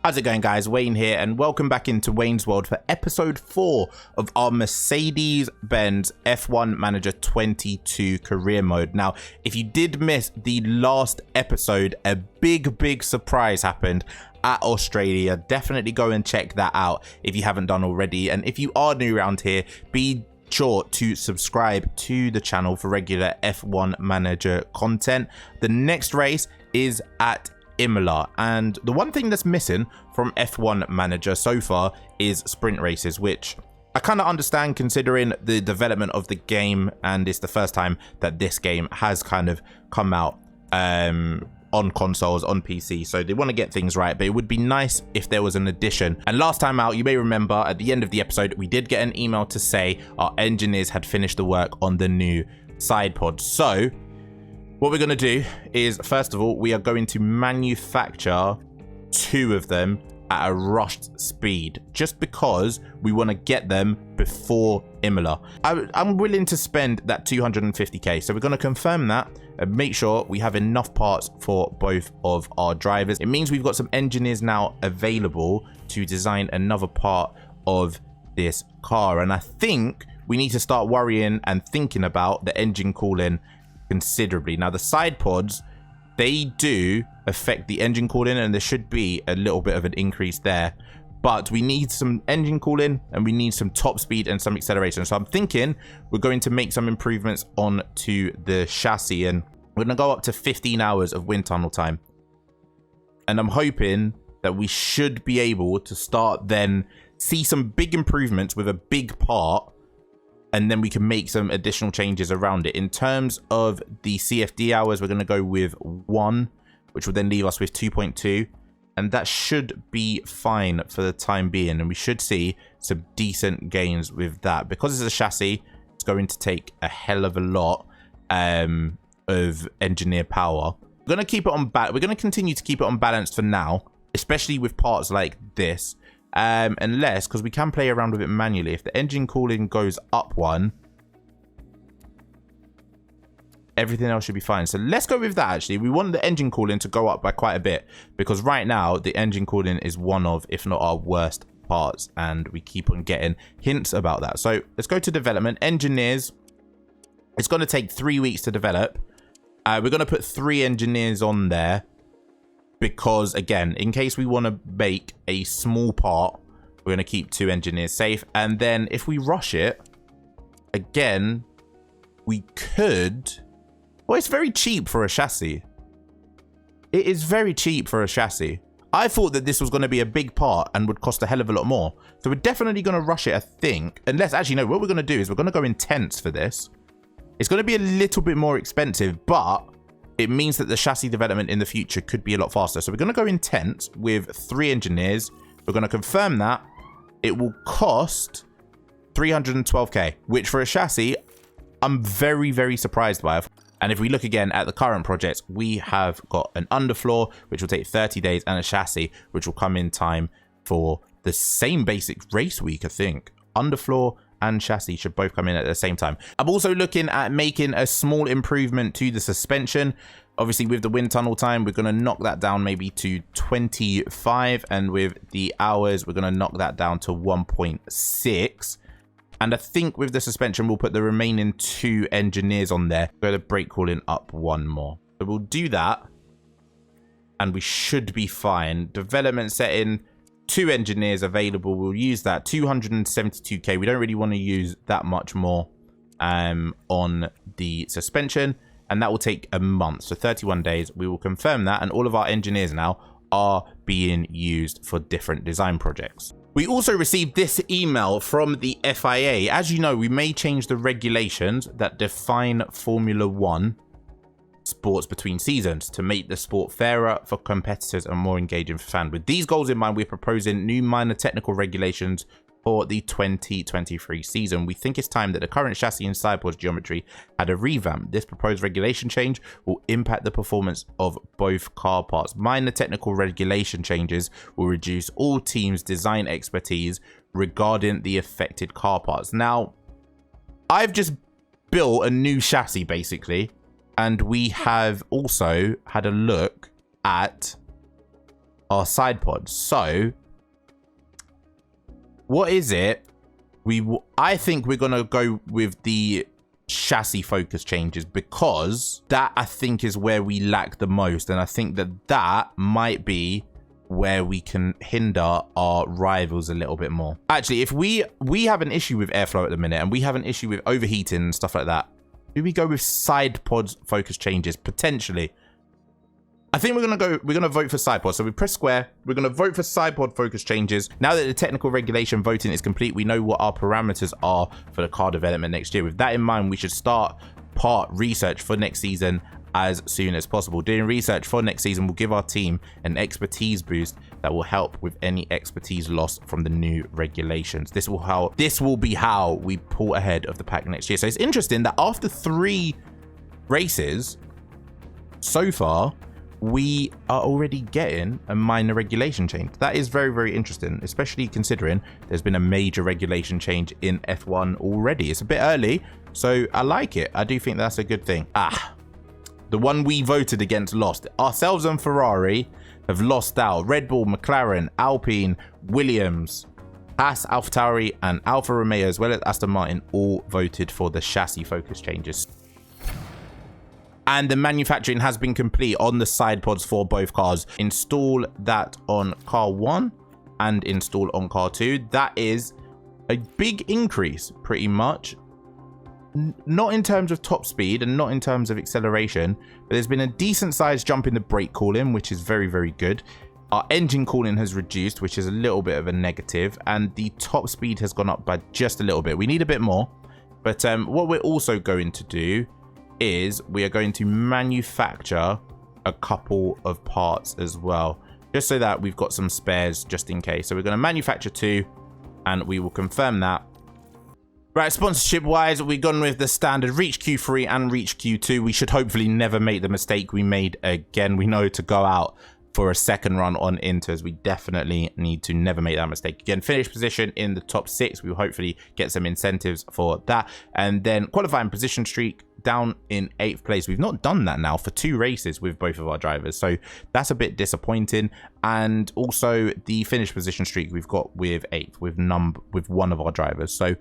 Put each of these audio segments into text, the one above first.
How's it going, guys? Wayne here, and welcome back into Wayne's World for episode 4 of our Mercedes-Benz F1 Manager 22 career mode. Now, if you did miss the last episode, a big surprise happened at Australia. Definitely go and check that out if you haven't done already. And if you are new around here, be sure to subscribe to the channel for regular F1 Manager content. The next race is at Imola, and the one thing that's missing from F1 Manager so far is sprint races, which I kind of understand considering the development of the game, and it's the first time that this game has kind of come out on consoles, on PC, so they want to get things right. But it would be nice if there was an addition. And last time out, you may remember at the end of the episode, we did get an email to say our engineers had finished the work on the new side pod. So what we're going to do is, first of all, we are going to manufacture 2 of them at a rushed speed, just because we want to get them before Imola. I'm willing to spend that 250k, so we're going to confirm that and make sure we have enough parts for both of our drivers. It means we've got some engineers now available to design another part of this car, and I think we need to start worrying and thinking about the engine cooling considerably. Now, the side pods, they do affect the engine cooling, and there should be a little bit of an increase there, but we need some engine cooling and we need some top speed and some acceleration. So I'm thinking we're going to make some improvements onto the chassis, and we're going to go up to 15 hours of wind tunnel time, and I'm hoping that we should be able to start then see some big improvements with a big part, and then we can make some additional changes around it. In terms of the CFD hours, we're going to go with 1, which will then leave us with 2.2, and that should be fine for the time being, and we should see some decent gains with that. Because it's a chassis, it's going to take a hell of a lot of engineer power. We're going to keep it on we're going to continue to keep it on balance for now, especially with parts like this. Unless, because we can play around with it manually, if the engine cooling goes up 1, everything else should be fine. So let's go with that. Actually, we want the engine cooling to go up by quite a bit, because right now the engine cooling is one of, if not our worst parts, and we keep on getting hints about that. So let's go to development. Engineers, it's going to take 3 weeks to develop. We're going to put 3 engineers on there, because again, in case we want to make a small part, we're going to keep 2 engineers safe. And then if we rush it again, we could, well, it's very cheap for a chassis. It is very cheap for a chassis. I thought that this was going to be a big part and would cost a hell of a lot more, so we're definitely going to rush it, I think. Unless, actually, no, what we're going to do is we're going to go intense for this. It's going to be a little bit more expensive, but it means that the chassis development in the future could be a lot faster. So we're going to go intense with 3 engineers. We're going to confirm that it will cost 312k, which for a chassis, I'm very surprised by. And if we look again at the current projects, we have got an underfloor, which will take 30 days, and a chassis, which will come in time for the same basic race week, I think. Underfloor and chassis should both come in at the same time. I'm also looking at making a small improvement to the suspension. Obviously, with the wind tunnel time, we're going to knock that down maybe to 25, and with the hours, we're going to knock that down to 1.6. And I think with the suspension, we'll put the remaining 2 engineers on there. Go to brake cooling up 1 more. So we'll do that, and we should be fine. Development setting, 2 engineers available. We'll use that. 272k. We don't really want to use that much more on the suspension, and that will take a month, so 31 days. We will confirm that, and all of our engineers now are being used for different design projects. We also received this email from the FIA. As you know, we may change the regulations that define Formula 1 sports between seasons to make the sport fairer for competitors and more engaging for fans. With these goals in mind, we're proposing new minor technical regulations for the 2023 season. We think it's time that the current chassis and sidepod geometry had a revamp. This proposed regulation change will impact the performance of both car parts. Minor technical regulation changes will reduce all teams' design expertise regarding the affected car parts. Now, I've just built a new chassis basically, and we have also had a look at our side pods. So what is it? I think we're going to go with the chassis focus changes, because that I think is where we lack the most, and I think that might be where we can hinder our rivals a little bit more. Actually, if we have an issue with airflow at the minute, and we have an issue with overheating and stuff like that, do we go with side pods focus changes? Potentially. I think we're gonna vote for side pod. So we press square, we're gonna vote for side pod focus changes. Now that the technical regulation voting is complete, we know what our parameters are for the car development next year. With that in mind, we should start part research for next season as soon as possible. Doing research for next season will give our team an expertise boost that will help with any expertise lost from the new regulations. This will be how we pull ahead of the pack next year. So it's interesting that after 3 races so far, we are already getting a minor regulation change. That is very, very interesting, especially considering there's been a major regulation change in F1 already. It's a bit early, so I like it. I do think that's a good thing. The one we voted against lost. Ourselves and Ferrari have lost out. Red Bull, McLaren, Alpine, Williams, Haas, AlphaTauri, and Alfa Romeo, as well as Aston Martin, all voted for the chassis focus changes. And the manufacturing has been complete on the side pods for both cars. Install that on car 1 and install on car 2. That is a big increase, pretty much. Not in terms of top speed and not in terms of acceleration, but there's been a decent sized jump in the brake cooling, which is very, very good. Our engine cooling has reduced, which is a little bit of a negative, and the top speed has gone up by just a little bit. We need a bit more, but what we're also going to do is we are going to manufacture a couple of parts as well, just so that we've got some spares just in case. So we're going to manufacture 2, and we will confirm that. Right, sponsorship wise, we've gone with the standard Reach Q3 and Reach Q2. We should hopefully never make the mistake we made again. We know to go out for a second run on Inters, we definitely need to never make that mistake again. Finish position in the top 6. We will hopefully get some incentives for that. And then qualifying position streak down in 8th place. We've not done that now for 2 races with both of our drivers, so that's a bit disappointing. And also the finish position streak we've got with 8th with one of our drivers, so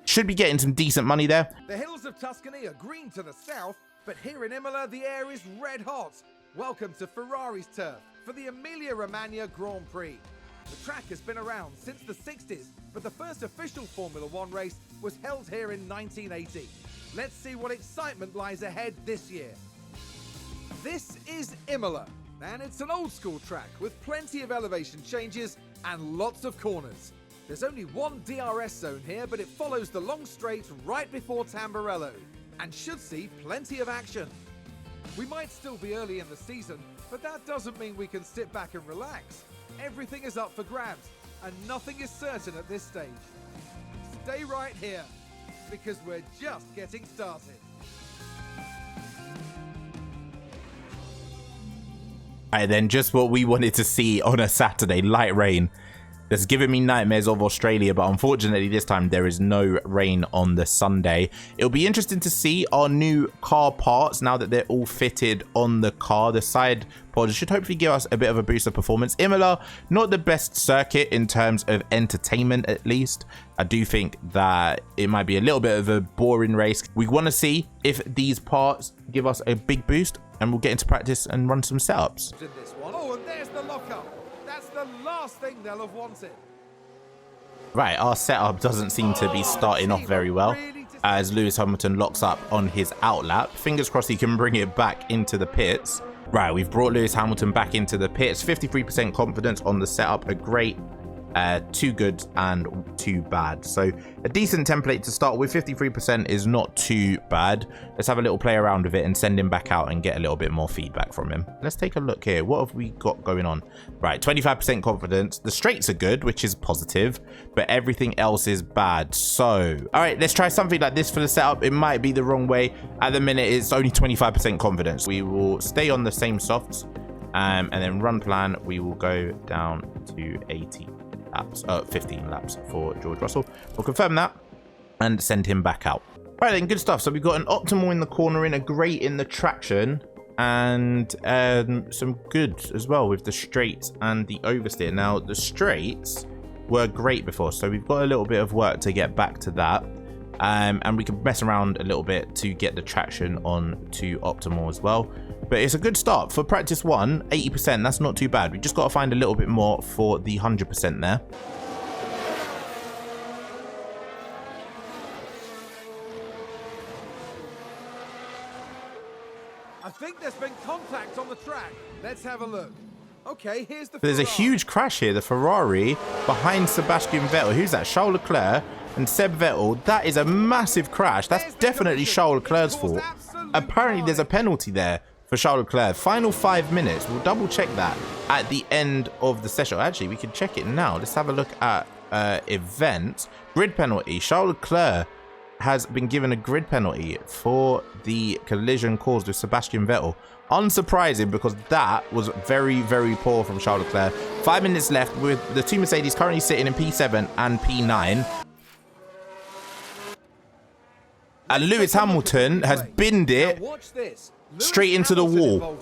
should be getting some decent money there. The hills of Tuscany are green to the south, but here in Imola the air is red hot. Welcome to Ferrari's turf for the Emilia-Romagna Grand Prix. The track has been around since the 60s, but the first official Formula 1 race was held here in 1980. Let's see what excitement lies ahead this year. This is Imola, and it's an old school track with plenty of elevation changes and lots of corners. There's only one DRS zone here, but it follows the long straight right before Tamburello and should see plenty of action. We might still be early in the season, but that doesn't mean we can sit back and relax. Everything is up for grabs, and nothing is certain at this stage. Stay right here, because we're just getting started. Alright then, just what we wanted to see on a Saturday, light rain. That's given me nightmares of Australia, but unfortunately this time there is no rain on the Sunday. It'll be interesting to see our new car parts now that they're all fitted on the car. The side pods should hopefully give us a bit of a boost of performance. Imola, not the best circuit in terms of entertainment, at least. I do think that it might be a little bit of a boring race. We want to see if these parts give us a big boost, and we'll get into practice and run some setups. Oh, and there's the lockup. That's the last thing they'll have wanted. Right, our setup doesn't seem to be starting off very well as Lewis Hamilton locks up on his outlap. Fingers crossed he can bring it back into the pits. Right, we've brought Lewis Hamilton back into the pits. 53% confidence on the setup. A great 2 good and 2 bad. So a decent template to start with. 53% is not too bad. Let's have a little play around with it and send him back out and get a little bit more feedback from him. Let's take a look here. What have we got going on? Right, 25% confidence. The straights are good, which is positive, but everything else is bad. So, all right, let's try something like this for the setup. It might be the wrong way. At the minute, it's only 25% confidence. We will stay on the same softs, and then run plan. We will go down to 18. 15 laps for George Russell. We'll confirm that and send him back out. Right then, good stuff. So we've got an optimal in the cornering, a great in the traction, and some goods as well with the straights and the oversteer. Now, the straights were great before, so we've got a little bit of work to get back to that. And we can mess around a little bit to get the traction on to optimal as well. But it's a good start for practice 1. 80%, that's not too bad. We just got to find a little bit more for the 100% there. I think there's been contact on the track. Let's have a look. Okay, here's the There's a Ferrari. huge crash here. The Ferrari behind Sebastian Vettel. Who's that? Charles Leclerc and Seb Vettel. That is a massive crash. That's definitely Charles Leclerc's fault. Apparently, there's a penalty there for Charles Leclerc. Final 5 minutes. We'll double check that at the end of the session. Actually, we can check it now. Let's have a look at events. Grid penalty. Charles Leclerc has been given a grid penalty for the collision caused with Sebastian Vettel. Unsurprising, because that was very, very poor from Charles Leclerc. 5 minutes left with the two Mercedes currently sitting in P7 and P9. And Lewis Hamilton has binned it straight into the wall.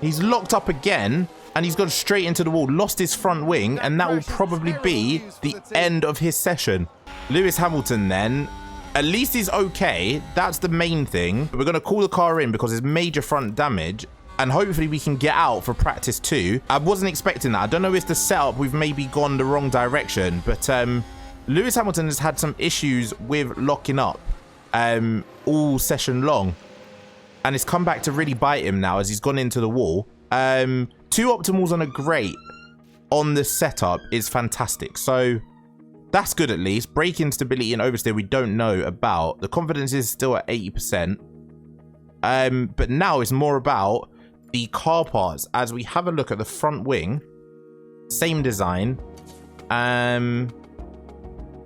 He's locked up again, and he's gone straight into the wall. Lost his front wing, and that will probably be the end of his session. Lewis Hamilton then, at least he's okay. That's the main thing. We're going to call the car in because there's major front damage, and hopefully we can get out for practice 2. I wasn't expecting that. I don't know if the setup, we've maybe gone the wrong direction, but Lewis Hamilton has had some issues with locking up all session long, and it's come back to really bite him now as he's gone into the wall. 2 optimals on a great on the setup is fantastic, so that's good at least. Braking stability and oversteer we don't know about. The confidence is still at 80%. But now it's more about the car parts as we have a look at the front wing. Same design.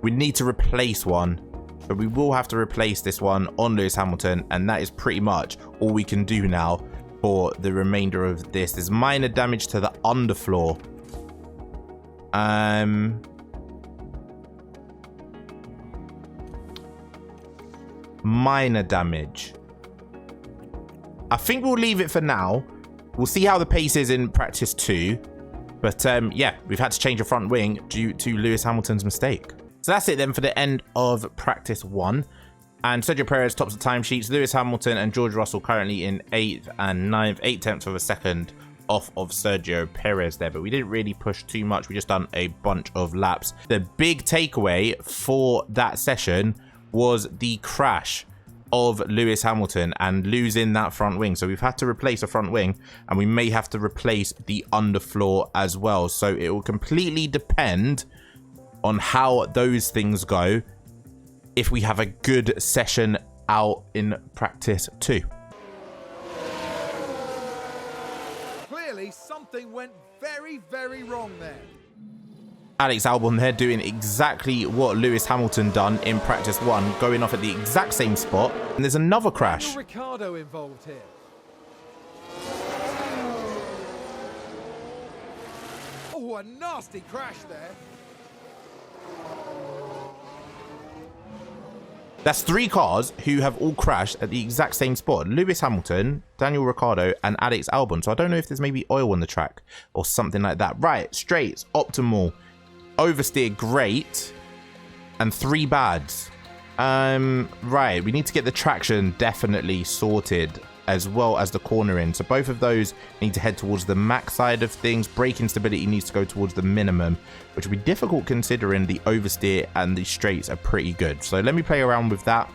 We need to replace one. But we will have to replace this one on Lewis Hamilton, and that is pretty much all we can do now for the remainder of this. There's minor damage to the underfloor. Minor damage. I think we'll leave it for now. We'll see how the pace is in practice 2. But yeah, we've had to change the front wing due to Lewis Hamilton's mistake. So that's it then for the end of practice 1. And Sergio Perez tops the timesheets. Lewis Hamilton and George Russell currently in 8th and 9th. 8 tenths of a second off of Sergio Perez there. But we didn't really push too much. We just done a bunch of laps. The big takeaway for that session was the crash of Lewis Hamilton and losing that front wing. So we've had to replace a front wing, and we may have to replace the underfloor as well. So it will completely depend on how those things go if we have a good session out in practice 2. Clearly something went very, very wrong there. Alex Albon there doing exactly what Lewis Hamilton done in practice 1, going off at the exact same spot, and there's another crash. Ricciardo involved here. Oh, a nasty crash there. That's 3 cars who have all crashed at the exact same spot. Lewis Hamilton, Daniel Ricciardo, and Alex Albon. So I don't know if there's maybe oil on the track or something like that. Right, straights, optimal, oversteer, great, and 3 bads. Right, we need to get the traction definitely sorted, as well as the cornering. So both of those need to head towards the max side of things. Braking stability needs to go towards the minimum, which will be difficult considering the oversteer and the straights are pretty good. So let me play around with that.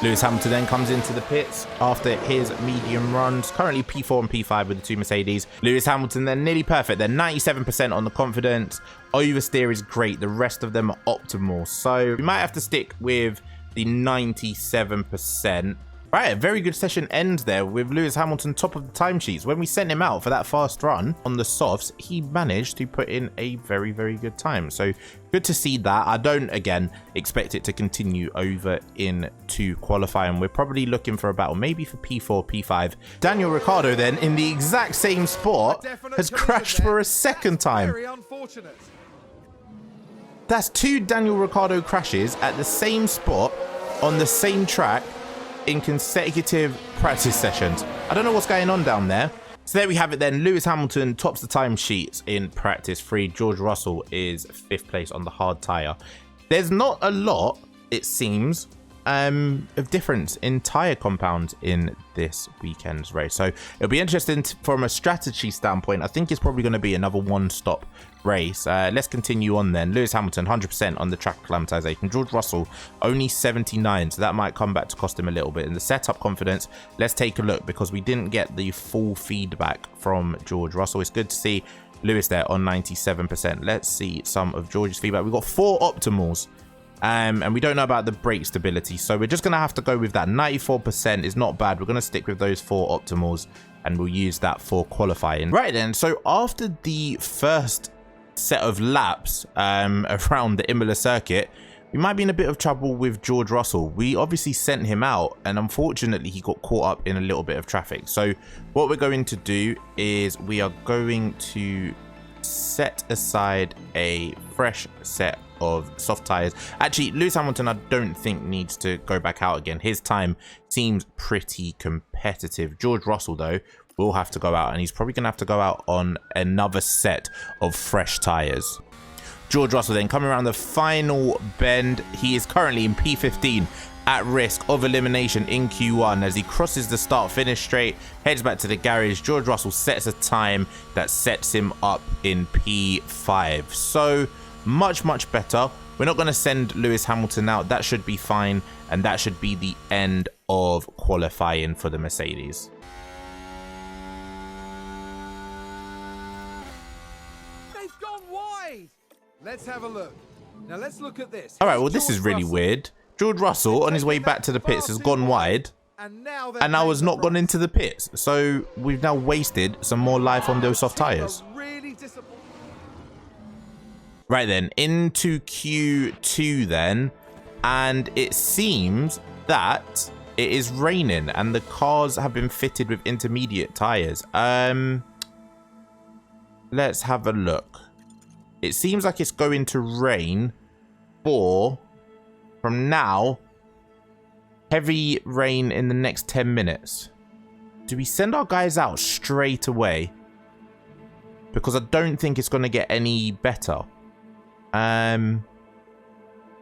Lewis Hamilton then comes into the pits after his medium runs. Currently P4 and P5 with the 2 Mercedes. Lewis Hamilton, they're nearly perfect. They're 97% on the confidence. Oversteer is great. The rest of them are optimal. So we might have to stick with the 97%. Right, a very good session ends there with Lewis Hamilton top of the timesheets. When we sent him out for that fast run on the softs, he managed to put in a very, very good time. So good to see that. I don't, again, expect it to continue over into qualifying. We're probably looking for a battle, maybe for P4, P5. Daniel Ricciardo then, in the exact same spot, has crashed for a second time. Very unfortunate. That's 2 Daniel Ricciardo crashes at the same spot on the same track in consecutive practice sessions. I don't know what's going on down there. So there we have it then. Lewis Hamilton tops the timesheets in practice 3. George Russell is 5th place on the hard tyre. There's not a lot, it seems, of difference in tyre compounds in this weekend's race. So it'll be interesting from a strategy standpoint. I think it's probably going to be another one-stop race. Let's continue on then. Lewis Hamilton 100% on the track acclimatization. George Russell only 79, so that might come back to cost him a little bit. In the setup confidence, let's take a look because we didn't get the full feedback from George Russell. It's good to see Lewis there on 97%. Let's see some of George's feedback. We've got 4 optimals. And we don't know about the brake stability, so we're just going to have to go with that. 94% is not bad. We're going to stick with those 4 optimals and we'll use that for qualifying. Right then, so after the first set of laps around the Imola circuit, we might be in a bit of trouble with George Russell. We obviously sent him out and unfortunately he got caught up in a little bit of traffic. So what we're going to do is we are going to set aside a fresh set of soft tires. Actually, Lewis Hamilton I don't think needs to go back out again. His time seems pretty competitive. George Russell though will have to go out, and he's probably gonna have to go out on another set of fresh tires. George Russell then coming around the final bend. He is currently in P15 at risk of elimination in Q1 as he crosses the start finish straight, heads back to the garage. George Russell sets a time that sets him up in P5. So much better. We're not going to send Lewis Hamilton out. That should be fine, and that should be the end of qualifying for the Mercedes. They've gone wide. Let's have a look. Now let's look at this. All right, well, this is really weird. George Russell on his way back to the pits has gone wide and now has not gone into the pits. So we've now wasted some more life on those soft tires. Right then, into Q2 then, and it seems that it is raining and the cars have been fitted with intermediate tires. Let's have a look. It seems like it's going to rain for, from now, heavy rain in the next 10 minutes. Do we send our guys out straight away? Because I don't think it's going to get any better. I'm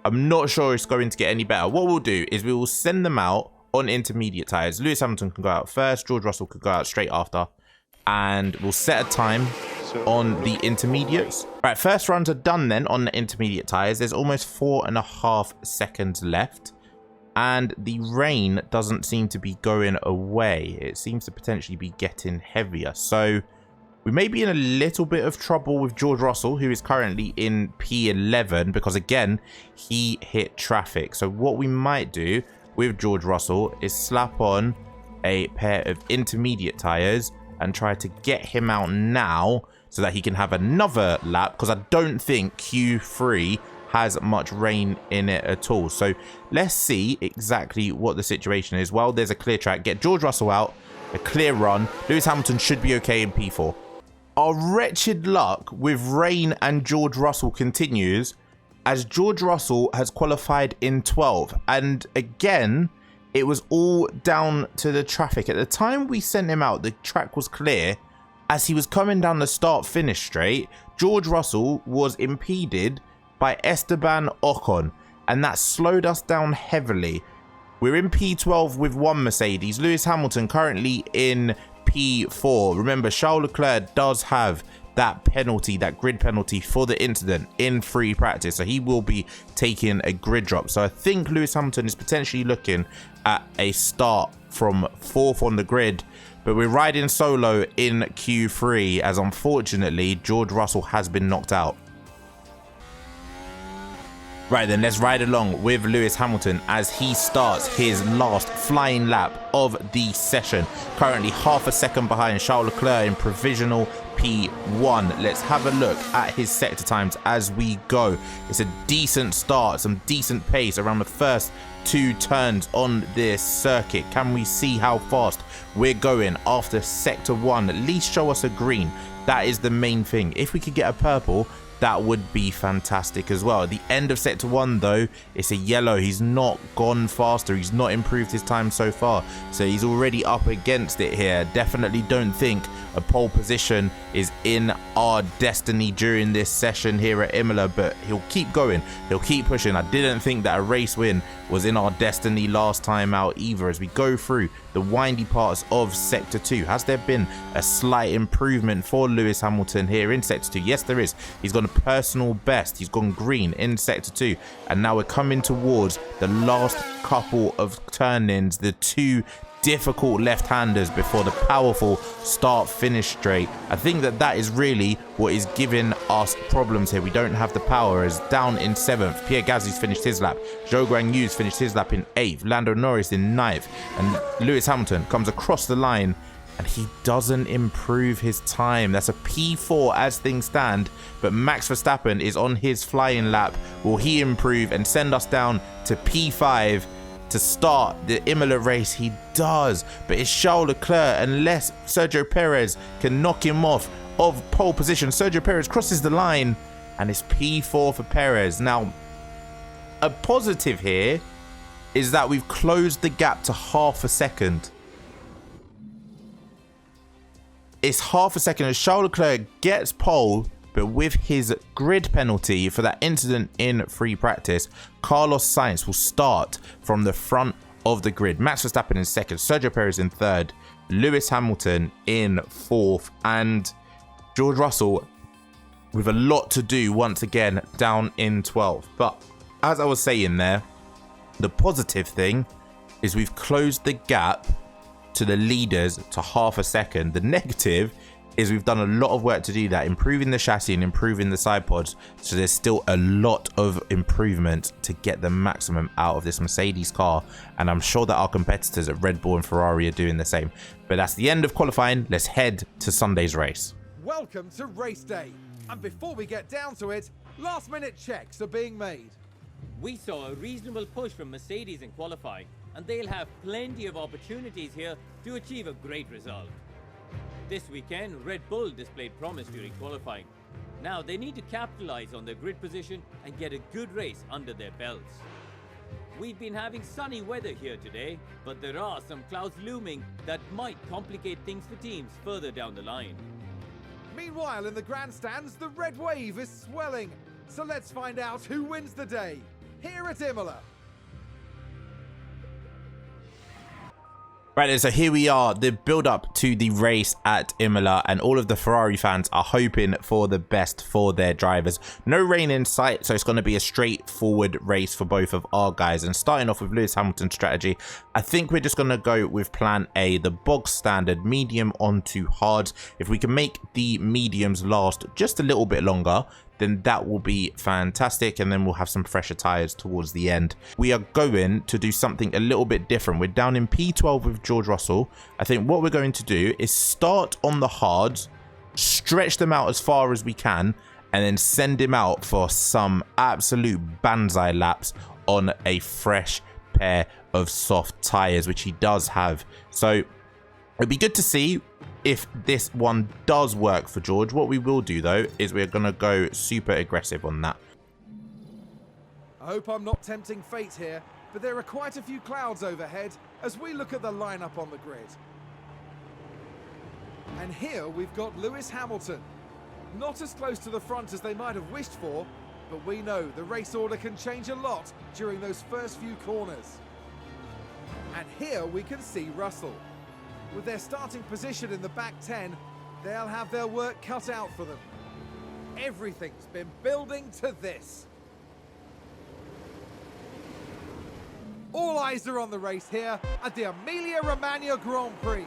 not sure it's going to get any better. What we'll do is we will send them out on intermediate tires. Lewis Hamilton can go out first. George Russell could go out straight after. And we'll set a time on the intermediates. Right, first runs are done then on the intermediate tires. There's almost 4.5 seconds left. And the rain doesn't seem to be going away. It seems to potentially be getting heavier. So we may be in a little bit of trouble with George Russell, who is currently in P11, because again, he hit traffic. So what we might do with George Russell is slap on a pair of intermediate tires and try to get him out now so that he can have another lap, because I don't think Q3 has much rain in it at all. So let's see exactly what the situation is. Well, there's a clear track. Get George Russell out, a clear run. Lewis Hamilton should be okay in P4. Our wretched luck with rain and George Russell continues, as George Russell has qualified in 12. And again, it was all down to the traffic. At the time we sent him out, the track was clear. As he was coming down the start-finish straight, George Russell was impeded by Esteban Ocon, and that slowed us down heavily. We're in P12 with one Mercedes. Lewis Hamilton currently in P4. Remember, Charles Leclerc does have that penalty, that grid penalty for the incident in free practice, so he will be taking a grid drop. So I think Lewis Hamilton is potentially looking at a start from 4th on the grid, but we're riding solo in Q3 as unfortunately George Russell has been knocked out. Right then, let's ride along with Lewis Hamilton as he starts his last flying lap of the session. Currently half a second behind Charles Leclerc in provisional P1. Let's have a look at his sector times as we go. It's a decent start, some decent pace around the first 2 turns on this circuit. Can we see how fast we're going after sector 1? At least show us a green. That is the main thing. If we could get a purple, that would be fantastic as well. At the end of sector 1 though, it's a yellow. He's not gone faster. He's not improved his time so far, so he's already up against it here. Definitely don't think a pole position is in our destiny during this session here at Imola, but he'll keep going, he'll keep pushing. I didn't think that a race win was in our destiny last time out either. As we go through the windy parts of sector 2, has there been a slight improvement for Lewis Hamilton here in sector 2? Yes, there is. He's gone a personal best. He's gone green in sector 2, and now we're coming towards the last couple of turn-ins, the two difficult left-handers before the powerful start-finish straight. I think that is really what is giving us problems here. We don't have the power. As down in 7th, Pierre Gasly's finished his lap, Zhou Guanyu's finished his lap in 8th, Lando Norris in 9th, and Lewis Hamilton comes across the line and he doesn't improve his time. That's a P4 as things stand, but Max Verstappen is on his flying lap. Will he improve and send us down to P5 to start the Imola race? He does, but it's Charles Leclerc. Unless Sergio Perez can knock him off of pole position, Sergio Perez crosses the line and it's P4 for Perez. Now, a positive here is that we've closed the gap to half a second. It's half a second as Charles Leclerc gets pole, but with his grid penalty for that incident in free practice, Carlos Sainz will start from the front of the grid. Max Verstappen in 2nd, Sergio Perez in 3rd, Lewis Hamilton in 4th, and George Russell with a lot to do once again down in 12th. But as I was saying there, the positive thing is we've closed the gap to the leaders to half a second. The negative is we've done a lot of work to do that, improving the chassis and improving the side pods, so there's still a lot of improvement to get the maximum out of this Mercedes car, and I'm sure that our competitors at Red Bull and Ferrari are doing the same. But that's the end of qualifying. Let's head to Sunday's race. Welcome to race day, and before we get down to it, last minute checks are being made. We saw a reasonable push from Mercedes in qualifying, and they'll have plenty of opportunities here to achieve a great result. This weekend, Red Bull displayed promise during qualifying. Now they need to capitalize on their grid position and get a good race under their belts. We've been having sunny weather here today, but there are some clouds looming that might complicate things for teams further down the line. Meanwhile, in the grandstands, the red wave is swelling. So let's find out who wins the day here at Imola. Right, so here we are, the build up to the race at Imola, and all of the Ferrari fans are hoping for the best for their drivers. No rain in sight, so it's going to be a straightforward race for both of our guys. And starting off with Lewis Hamilton's strategy, I think we're just going to go with plan A, the bog standard medium onto hards. If we can make the mediums last just a little bit longer, then that will be fantastic, and then we'll have some fresher tires towards the end. We are going to do something a little bit different. We're down in P12 with George Russell. I think what we're going to do is start on the hards, stretch them out as far as we can, and then send him out for some absolute banzai laps on a fresh pair of soft tires, which he does have. So it'd be good to see if this one does work for George. What we will do though is we're gonna go super aggressive on that. I hope I'm not tempting fate here, but there are quite a few clouds overhead as we look at the lineup on the grid. And here we've got Lewis Hamilton. Not as close to the front as they might have wished for, but we know the race order can change a lot during those first few corners. And here we can see Russell. With their starting position in the back 10, they'll have their work cut out for them. Everything's been building to this. All eyes are on the race here at the Emilia-Romagna Grand Prix.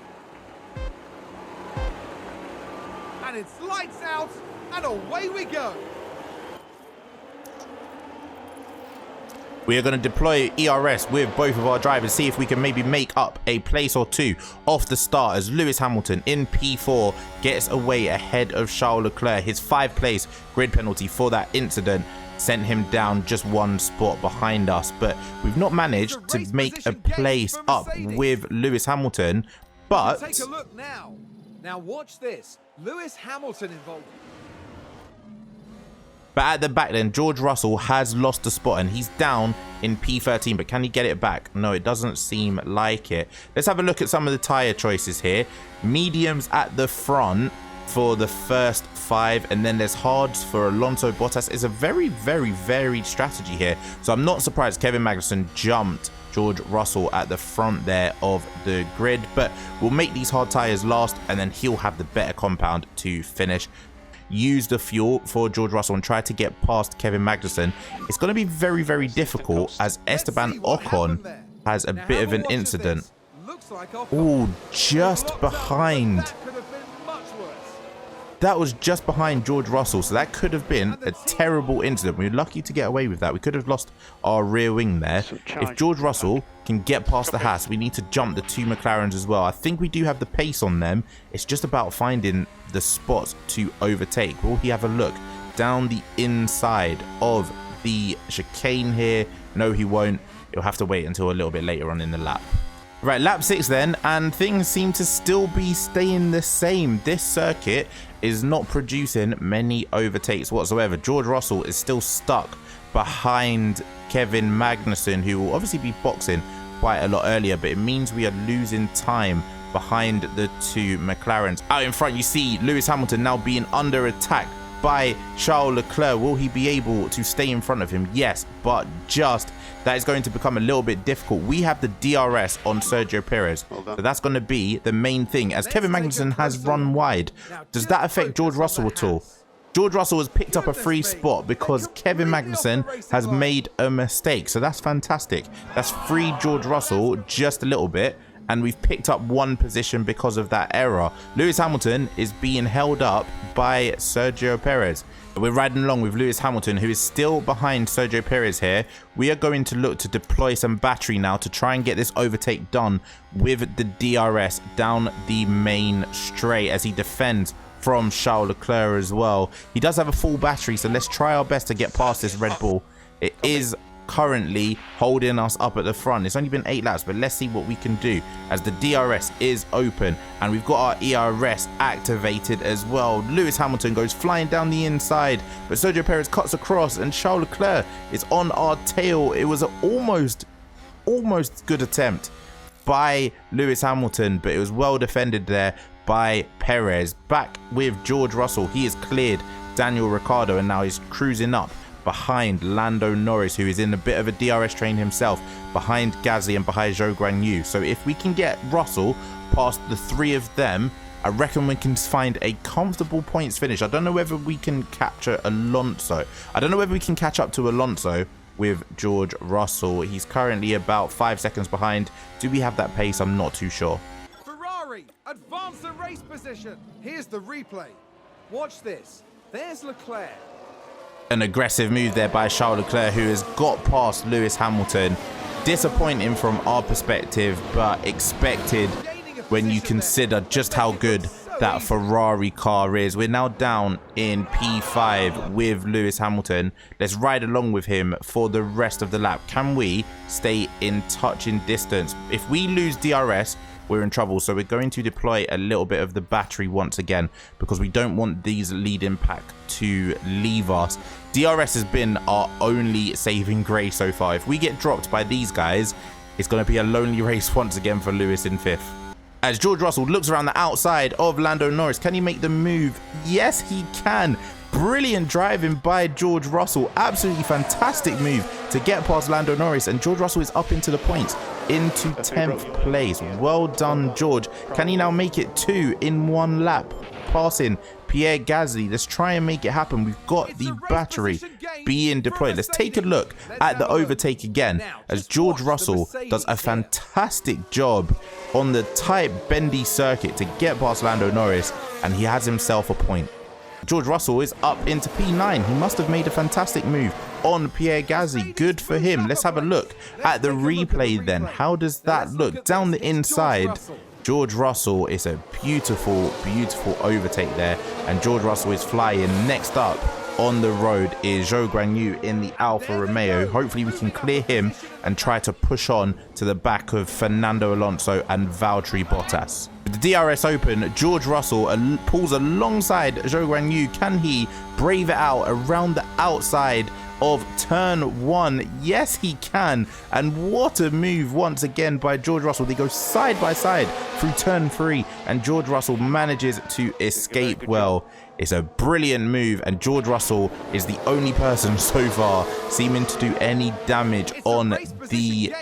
And it's lights out, and away we go. We are going to deploy ERS with both of our drivers, see if we can maybe make up a place or two off the start, as Lewis Hamilton in P4 gets away ahead of Charles Leclerc. His 5th place grid penalty for that incident sent him down just one spot behind us, but we've not managed to make a place up with Lewis Hamilton. But take a look now. Now watch this. Lewis Hamilton involved. But at the back then, George Russell has lost the spot and he's down in P13. But can he get it back? No, it doesn't seem like it. Let's have a look at some of the tyre choices here. Mediums at the front for the first 5, and then there's hards for Alonso Bottas. It's a very, very varied strategy here. So I'm not surprised Kevin Magnussen jumped George Russell at the front there of the grid. But we'll make these hard tyres last, and then he'll have the better compound to finish. Use the fuel for George Russell and try to get past Kevin Magnussen. It's going to be very, very difficult as Esteban Ocon has a bit of an incident. Oh, just behind. That was just behind George Russell, so that could have been a terrible incident. We were lucky to get away with that. We could have lost our rear wing there. If George Russell can get past the Haas, we need to jump the 2 McLarens as well. I think we do have the pace on them. It's just about finding the spots to overtake. Will he have a look down the inside of the chicane here? No, he won't. He'll have to wait until a little bit later on in the lap. Right, lap 6 then, and things seem to still be staying the same. This circuit is not producing many overtakes whatsoever. George Russell is still stuck behind Kevin Magnussen, who will obviously be boxing quite a lot earlier, but it means we are losing time behind the 2 McLarens. Out in front, you see Lewis Hamilton now being under attack by Charles Leclerc. Will he be able to stay in front of him? Yes, but just that is going to become a little bit difficult. We have the DRS on Sergio Perez, so that's going to be the main thing, as Kevin Magnussen has run wide. Does that affect George Russell at all? George Russell has picked up a free spot because Kevin Magnussen has made a mistake, so that's fantastic. That's freed George Russell just a little bit, and we've picked up 1 position because of that error. Lewis Hamilton is being held up by Sergio Perez. We're riding along with Lewis Hamilton, who is still behind Sergio Perez here. We are going to look to deploy some battery now to try and get this overtake done with the DRS down the main straight as he defends from Charles Leclerc as well. He does have a full battery, so let's try our best to get past this Red Bull. It is currently holding us up at the front. It's only been 8 laps, but let's see what we can do as the DRS is open and we've got our ERS activated as well. Lewis Hamilton goes flying down the inside, but Sergio Perez cuts across and Charles Leclerc is on our tail. It was an almost good attempt by Lewis Hamilton, but it was well defended there by Perez. Back with George Russell, he has cleared Daniel Ricciardo and now he's cruising up behind Lando Norris, who is in a bit of a DRS train himself, behind Gasly and behind Zhou Guanyu. So if we can get Russell past the 3 of them, I reckon we can find a comfortable points finish. I don't know whether we can capture Alonso. I don't know whether we can catch up to Alonso with George Russell. He's currently about 5 seconds behind. Do we have that pace? I'm not too sure. Ferrari, advance the race position. Here's the replay. Watch this. There's Leclerc. An aggressive move there by Charles Leclerc, who has got past Lewis Hamilton. Disappointing from our perspective, but expected when you consider just how good that Ferrari car is. We're now down in P5 with Lewis Hamilton. Let's ride along with him for the rest of the lap. Can we stay in touching distance? If we lose DRS, we're in trouble, so we're going to deploy a little bit of the battery once again because we don't want these lead-in pack to leave us. DRS has been our only saving grace so far. If we get dropped by these guys, it's going to be a lonely race once again for Lewis in 5th. As George Russell looks around the outside of Lando Norris, can he make the move? Yes, he can. Brilliant driving by George Russell. Absolutely fantastic move to get past Lando Norris, and George Russell is up into the points, into 10th place. Well done, George. Can he now make it 2 in 1 lap, passing Pierre Gasly? Let's try and make it happen. We've got the battery being deployed. Let's take a look at the overtake again as George Russell does a fantastic job on the tight bendy circuit to get past Lando Norris, and he has himself a point. George Russell is up into P9. He must have made a fantastic move on Pierre Gasly. Good for him. Let's have a look at the replay then. How does that look? Down the inside, George Russell is a beautiful, beautiful overtake there. And George Russell is flying. Next up on the road is Zhou Guanyu in the Alfa Romeo. Hopefully we can clear him and try to push on to the back of Fernando Alonso and Valtteri Bottas. With the DRS open, George Russell pulls alongside Zhou Guanyu. Can he brave it out around the outside of turn 1? Yes, he can. And what a move once again by George Russell. They go side by side through turn 3, and George Russell manages to escape well. It's a brilliant move, and George Russell is the only person so far seeming to do any damage on the...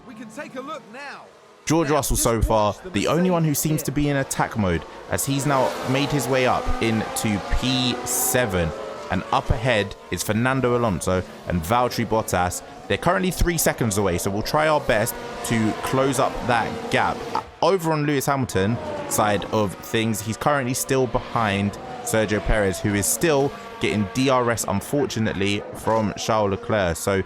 We can take a look now. George Russell so far, the only one who seems to be in attack mode, as he's now made his way up into P7. And up ahead is Fernando Alonso and Valtteri Bottas. They're currently 3 seconds away, so we'll try our best to close up that gap. Over on Lewis Hamilton side of things, he's currently still behind Sergio Perez, who is still getting DRS, unfortunately, from Charles Leclerc. So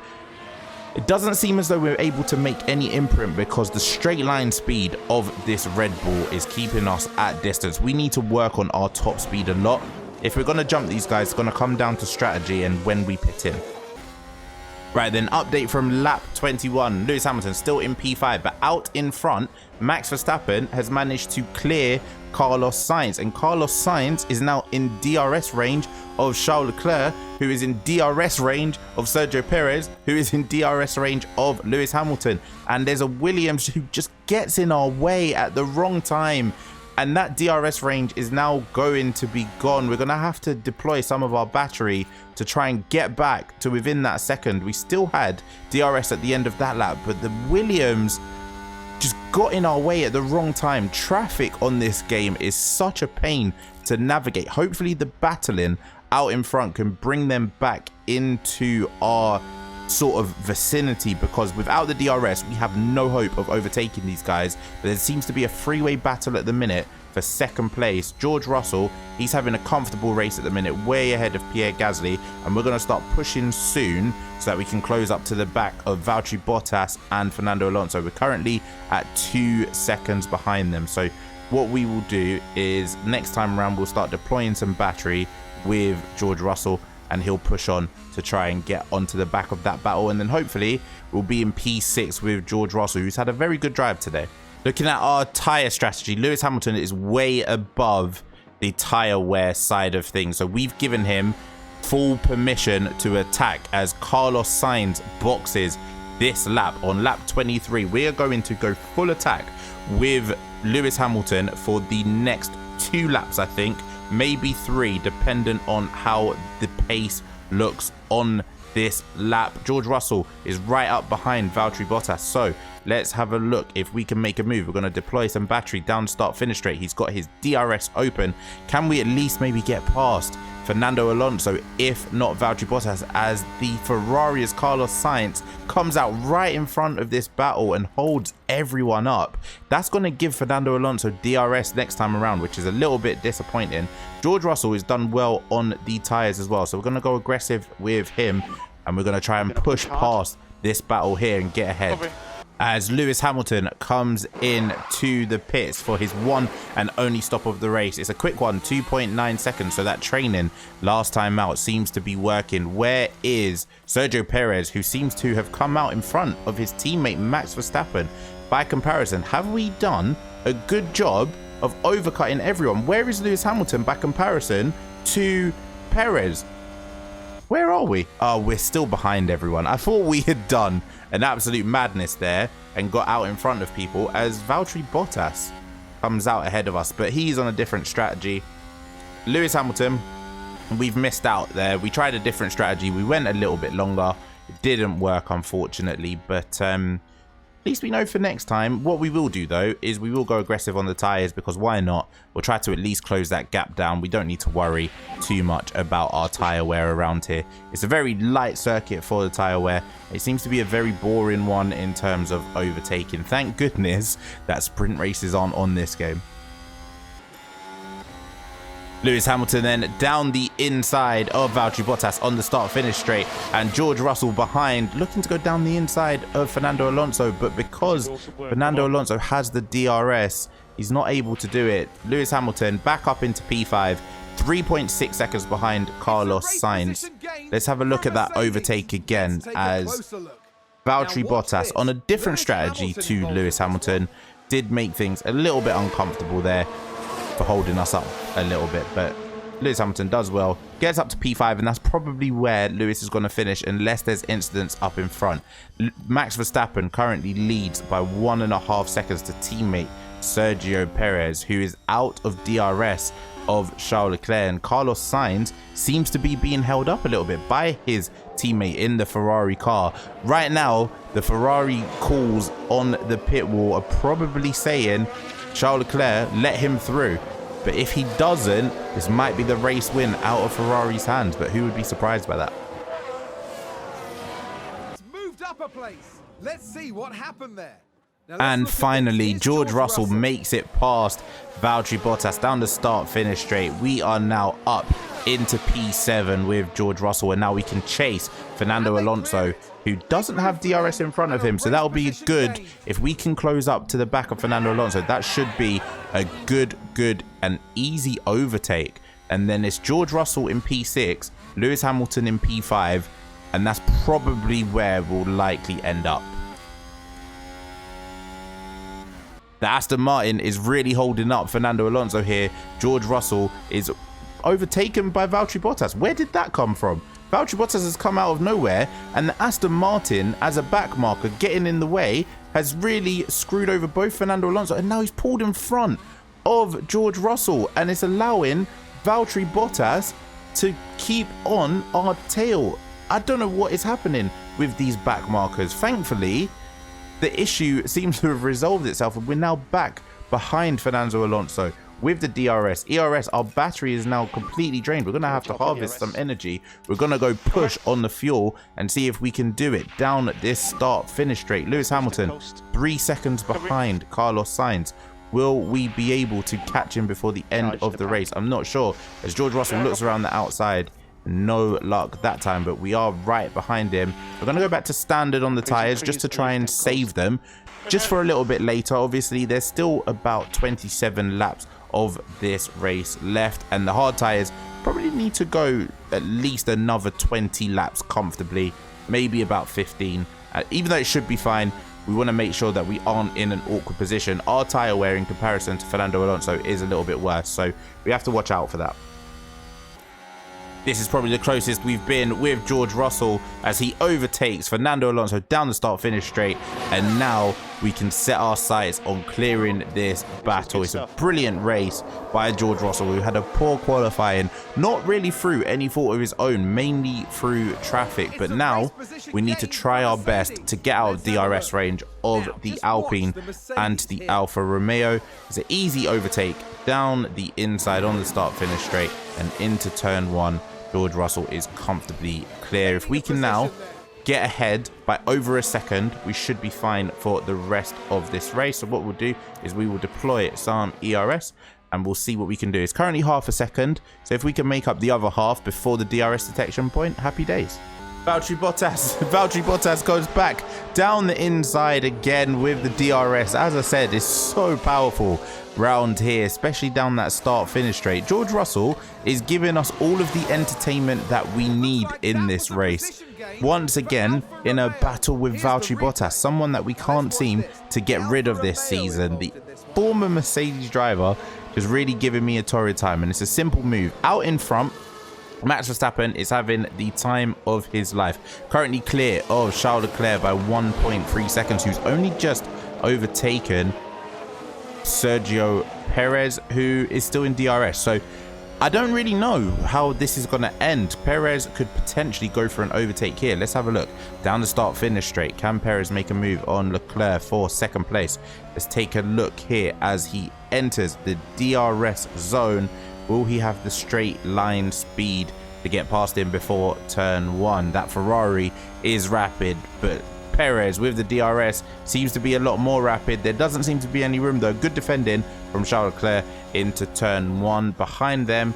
it doesn't seem as though we're able to make any imprint because the straight line speed of this Red Bull is keeping us at distance. We need to work on our top speed a lot. If we're going to jump these guys, it's going to come down to strategy and when we pit in. Right then, update from lap 21. Lewis Hamilton still in P5, but out in front, Max Verstappen has managed to clear Carlos Sainz. And Carlos Sainz is now in DRS range of Charles Leclerc, who is in DRS range of Sergio Perez, who is in DRS range of Lewis Hamilton. And there's a Williams who just gets in our way at the wrong time. And that DRS range is now going to be gone. We're going to have to deploy some of our battery to try and get back to within that second. We still had DRS at the end of that lap, but the Williams just got in our way at the wrong time. Traffic on this game is such a pain to navigate. Hopefully the battling out in front can bring them back into our sort of vicinity, because without the DRS we have no hope of overtaking these guys. But there seems to be a freeway battle at the minute for second place. George Russell, he's having a comfortable race at the minute, way ahead of Pierre Gasly, and we're going to start pushing soon so that we can close up to the back of Valtteri Bottas and Fernando Alonso. We're currently at 2 seconds behind them. So what we will do is next time around we'll start deploying some battery with George Russell, and he'll push on to try and get onto the back of that battle. And then hopefully we'll be in P6 with George Russell, who's had a very good drive today. Looking at our tyre strategy, Lewis Hamilton is way above the tyre wear side of things. So we've given him full permission to attack as Carlos Sainz boxes this lap. On lap 23, we are going to go full attack with Lewis Hamilton for the next 2 laps, I think. Maybe 3, dependent on how the pace looks on this lap. George Russell is right up behind Valtteri Bottas, so let's have a look if we can make a move. We're going to deploy some battery down start finish straight. He's got his DRS open. Can we at least maybe get past Fernando Alonso, if not Valtteri Bottas, as the Ferrari's Carlos Sainz comes out right in front of this battle and holds everyone up? That's going to give Fernando Alonso DRS next time around, which is a little bit disappointing. George Russell has done well on the tyres as well, so we're going to go aggressive with him, and we're going to try and push past this battle here and get ahead. As Lewis Hamilton comes in to the pits for his one and only stop of the race. It's a quick one, 2.9 seconds. So that training last time out seems to be working. Where is Sergio Perez, who seems to have come out in front of his teammate Max Verstappen? By comparison, have we done a good job of overcutting everyone? Where is Lewis Hamilton by comparison to Perez? Where are we? Oh, we're still behind everyone. I thought we had done an absolute madness there and got out in front of people, as Valtteri Bottas comes out ahead of us, but he's on a different strategy. Lewis Hamilton, we've missed out there. We tried a different strategy. We went a little bit longer. It didn't work, unfortunately, but at least we know for next time. What we will do though is we will go aggressive on the tyres, because why not? We'll try to at least close that gap down. We don't need to worry too much about our tyre wear around here. It's a very light circuit for the tyre wear. It seems to be a very boring one in terms of overtaking. Thank goodness that sprint races aren't on this game. Lewis Hamilton then down the inside of Valtteri Bottas on the start-finish straight, and George Russell behind, looking to go down the inside of Fernando Alonso, but because Fernando Alonso has the DRS, he's not able to do it. Lewis Hamilton back up into P5, 3.6 seconds behind Carlos Sainz. Let's have a look at that overtake again as Valtteri Bottas, on a different strategy to Lewis Hamilton, did make things a little bit uncomfortable there for holding us up a little bit. But Lewis Hamilton does well, gets up to P5, and that's probably where Lewis is going to finish unless there's incidents up in front. Max Verstappen currently leads by 1.5 seconds to teammate Sergio Perez, who is out of DRS of Charles Leclerc, and Carlos Sainz seems to be being held up a little bit by his teammate in the Ferrari car. Right now, the Ferrari calls on the pit wall are probably saying, Charles Leclerc, let him through. But if he doesn't, this might be the race win out of Ferrari's hands, but who would be surprised by that? It's moved up a place. Let's see what happened there. And finally, George Russell makes it past Valtteri Bottas down the start-finish straight. We are now up into P7 with George Russell, and now we can chase Fernando Alonso, who doesn't have DRS in front of him. So that'll be good if we can close up to the back of Fernando Alonso. That should be a good and easy overtake. And then it's George Russell in P6, Lewis Hamilton in P5, and that's probably where we'll likely end up. The Aston Martin is really holding up Fernando Alonso here. George Russell is overtaken by Valtteri Bottas. Where did that come from? Valtteri Bottas has come out of nowhere, and the Aston Martin, as a back marker, getting in the way, has really screwed over both Fernando Alonso, and now he's pulled in front of George Russell, and it's allowing Valtteri Bottas to keep on our tail. I don't know what is happening with these back markers. Thankfully, the issue seems to have resolved itself, and we're now back behind Fernando Alonso with the DRS. ERS, our battery is now completely drained. We're going to have to harvest some energy. We're going to go push on the fuel and see if we can do it down this start-finish straight. Lewis Hamilton, 3 seconds behind Carlos Sainz. Will we be able to catch him before the end of the race? I'm not sure. As George Russell looks around the outside, no luck that time, but we are right behind him. We're going to go back to standard on the tires just to try and save them just for a little bit later. Obviously, there's still about 27 laps of this race left, and the hard tires probably need to go at least another 20 laps comfortably, maybe about 15. Even though it should be fine, we want to make sure that we aren't in an awkward position. Our tire wear in comparison to Fernando Alonso is a little bit worse, so we have to watch out for that. This is probably the closest we've been with George Russell as he overtakes Fernando Alonso down the start-finish straight, and now we can set our sights on clearing this battle. It's a brilliant race by George Russell, who had a poor qualifying, not really through any fault of his own, mainly through traffic, but now we need to try our best to get out of DRS range of the Alpine and the Alfa Romeo. It's an easy overtake down the inside on the start-finish straight and into turn 1. George Russell is comfortably clear. If we can now get ahead by over a second, we should be fine for the rest of this race. So what we'll do is we will deploy some ERS and we'll see what we can do. It's currently half a second, so if we can make up the other half before the DRS detection point, happy days. Valtteri Bottas goes back down the inside again with the DRS. As I said, it's so powerful round here, especially down that start-finish straight. George Russell is giving us all of the entertainment that we need in this race. Once again, in a battle with Valtteri Bottas, someone that we can't seem to get rid of this season. The former Mercedes driver is really giving me a torrid time, and it's a simple move. Out in front, Max Verstappen is having the time of his life. Currently clear of Charles Leclerc by 1.3 seconds, who's only just overtaken Sergio Perez, who is still in DRS. So I don't really know how this is going to end. Perez could potentially go for an overtake here. Let's have a look. Down the start-finish straight, can Perez make a move on Leclerc for second place? Let's take a look here as he enters the DRS zone. Will he have the straight line speed to get past him before turn 1? That Ferrari is rapid, but Perez with the DRS seems to be a lot more rapid. There doesn't seem to be any room though. Good defending from Charles Leclerc into turn 1. Behind them,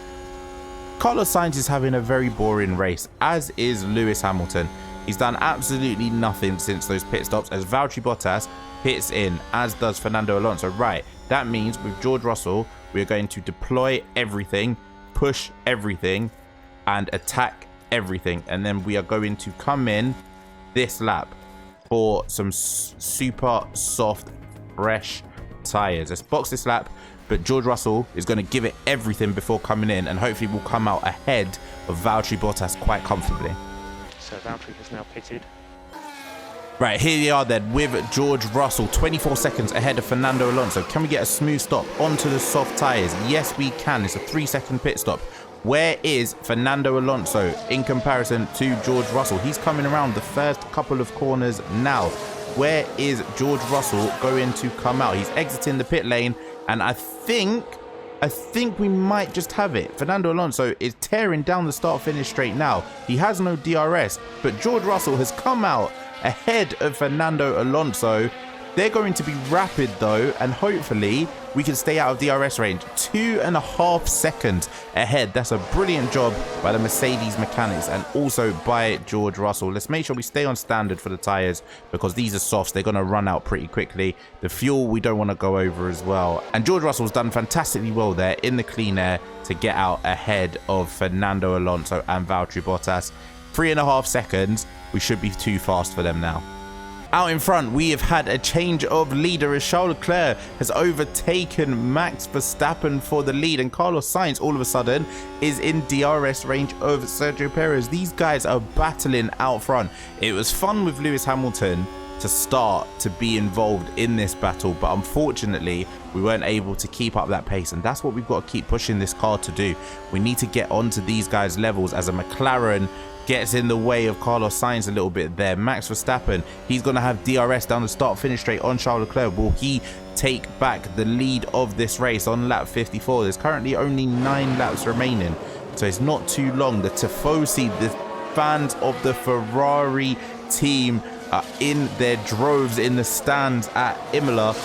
Carlos Sainz is having a very boring race, as is Lewis Hamilton. He's done absolutely nothing since those pit stops as Valtteri Bottas pits in, as does Fernando Alonso. Right, that means with George Russell, we're going to deploy everything, push everything and attack everything, and then we are going to come in this lap for some super soft, fresh tires. Let's box this lap, but George Russell is going to give it everything before coming in, and hopefully we'll come out ahead of Valtteri Bottas quite comfortably. So Valtteri has now pitted. Right, here we are then with George Russell, 24 seconds ahead of Fernando Alonso. Can we get a smooth stop onto the soft tyres? Yes, we can. It's a 3-second pit stop. Where is Fernando Alonso in comparison to George Russell? He's coming around the first couple of corners now. Where is George Russell going to come out? He's exiting the pit lane, and I think we might just have it. Fernando Alonso is tearing down the start-finish straight now. He has no DRS, but George Russell has come out ahead of Fernando Alonso. They're going to be rapid though, and hopefully we can stay out of DRS range. 2.5 seconds ahead. That's a brilliant job by the Mercedes mechanics and also by George Russell. Let's make sure we stay on standard for the tires because these are softs. They're going to run out pretty quickly. The fuel we don't want to go over as well. And George Russell's done fantastically well there in the clean air to get out ahead of Fernando Alonso and Valtteri Bottas. 3.5 seconds. We should be too fast for them now. Out in front, we have had a change of leader as Charles Leclerc has overtaken Max Verstappen for the lead, and Carlos Sainz all of a sudden is in DRS range of Sergio Perez. These guys are battling out front. It was fun with Lewis Hamilton to start to be involved in this battle, but unfortunately we weren't able to keep up that pace, and that's what we've got to keep pushing this car to do. We need to get onto these guys' levels as a McLaren gets in the way of Carlos Sainz a little bit there. Max Verstappen, he's going to have DRS down the start finish straight on Charles Leclerc. Will he take back the lead of this race on lap 54? There's currently only 9 laps remaining, so it's not too long. The Tifosi, the fans of the Ferrari team are in their droves in the stands at Imola.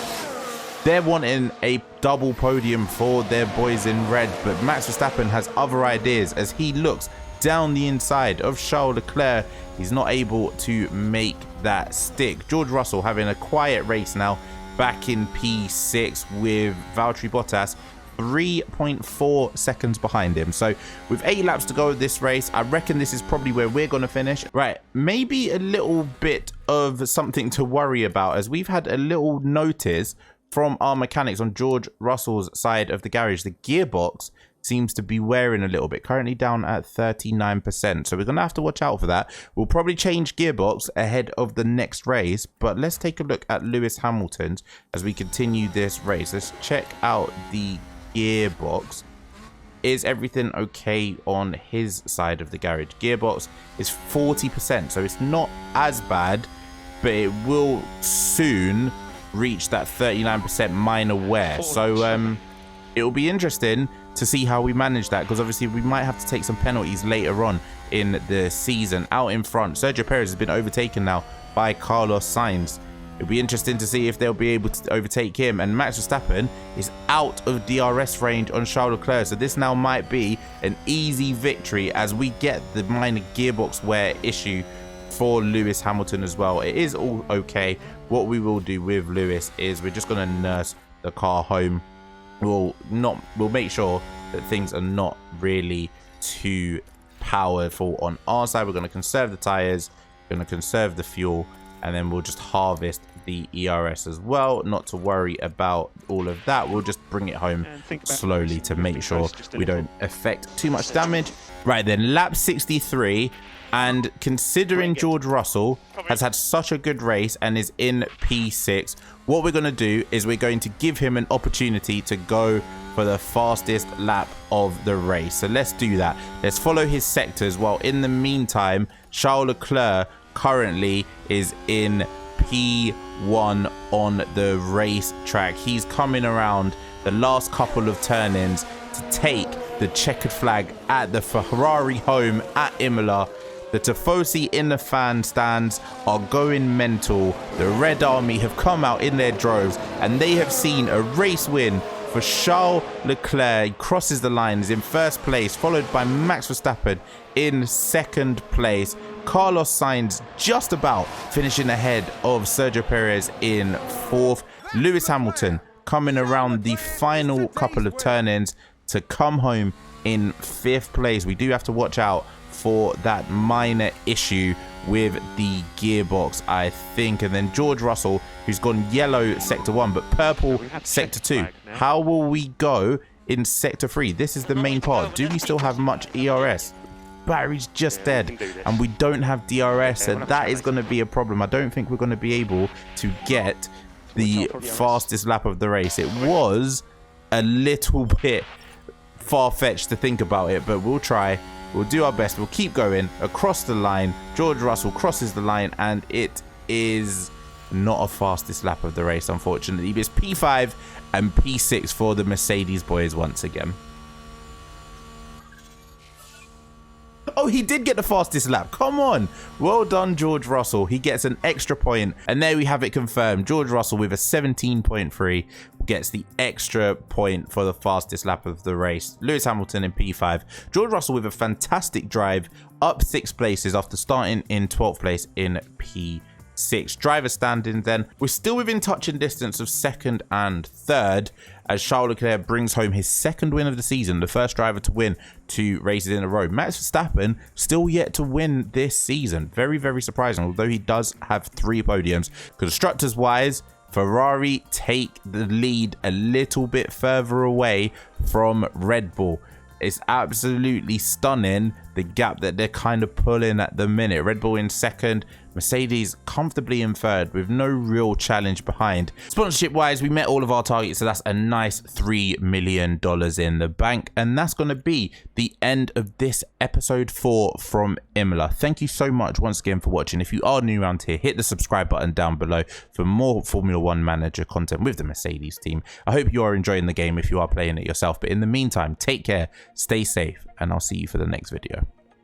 They're wanting a double podium for their boys in red, but Max Verstappen has other ideas as he looks down the inside of Charles Leclerc. He's not able to make that stick. George Russell having a quiet race now, back in P6 with Valtteri Bottas 3.4 seconds behind him. So with 8 laps to go of this race, I reckon this is probably where we're going to finish. Right, maybe a little bit of something to worry about, as we've had a little notice from our mechanics on George Russell's side of the garage. The gearbox seems to be wearing a little bit, currently down at 39%, so we're gonna have to watch out for that. We'll probably change gearbox ahead of the next race, but let's take a look at Lewis Hamilton's as we continue this race. Let's check out the gearbox. Is everything okay on his side of the garage? Gearbox is 40%, so it's not as bad, but it will soon reach that 39% minor wear. So it will be interesting to see how we manage that, because obviously we might have to take some penalties later on in the season. Out in front, Sergio Perez has been overtaken now by Carlos Sainz. It'll be interesting to see if they'll be able to overtake him, and Max Verstappen is out of DRS range on Charles Leclerc, so this now might be an easy victory as we get the minor gearbox wear issue for Lewis Hamilton as well. It is all okay. What we will do with Lewis is we're just going to nurse the car home. We'll make sure that things are not really too powerful on our side. We're going to conserve the tires, going to conserve the fuel, and then we'll just harvest the ERS as well. Not to worry about all of that. We'll just bring it home slowly to make sure we don't affect too much damage. Right then, lap 63. And considering George Russell has had such a good race and is in P6, what we're going to do is we're going to give him an opportunity to go for the fastest lap of the race. So let's do that. Let's follow his sectors, while in the meantime, Charles Leclerc currently is in P1 on the racetrack. He's coming around the last couple of turn-ins to take the checkered flag at the Ferrari home at Imola. The Tifosi in the fan stands are going mental. The Red Army have come out in their droves, and they have seen a race win for Charles Leclerc. He crosses the line, is in first place, followed by Max Verstappen in second place. Carlos Sainz just about finishing ahead of Sergio Perez in fourth. Lewis Hamilton coming around the final couple of turn-ins to come home in 5th place. We do have to watch out for that minor issue with the gearbox, I think. And then George Russell, who's gone yellow sector 1 but purple sector 2. How will we go in sector 3? This is the main part. Do we still have much ERS? Battery's just dead, and we don't have DRS, so that is going to be a problem. I don't think we're going to be able to get the fastest lap of the race. It was a little bit far-fetched to think about it, but we'll try. We'll do our best. We'll keep going across the line. George Russell crosses the line, and it is not a fastest lap of the race, unfortunately. It's P5 and P6 for the Mercedes boys once again. Oh, he did get the fastest lap. Come on. Well done, George Russell. He gets an extra point. And there we have it confirmed. George Russell with a 17.3 gets the extra point for the fastest lap of the race. Lewis Hamilton in P5. George Russell with a fantastic drive, up 6 places after starting in 12th place in P6. Driver standing then. We're still within touching distance of 2nd and 3rd as Charles Leclerc brings home his 2nd win of the season, the first driver to win 2 races in a row. Max Verstappen still yet to win this season. Very, very surprising, although he does have 3 podiums. Constructors wise, Ferrari take the lead a little bit further away from Red Bull. It's absolutely stunning, the gap that they're kind of pulling at the minute. Red Bull in 2nd, Mercedes comfortably in 3rd with no real challenge behind. Sponsorship wise, we met all of our targets, so that's a nice $3 million in the bank. And that's going to be the end of this episode 4 from Imola. Thank you so much once again for watching. If you are new around here, hit the subscribe button down below for more Formula 1 manager content with the Mercedes team. I hope you are enjoying the game if you are playing it yourself. But in the meantime, take care, stay safe, and I'll see you for the next video.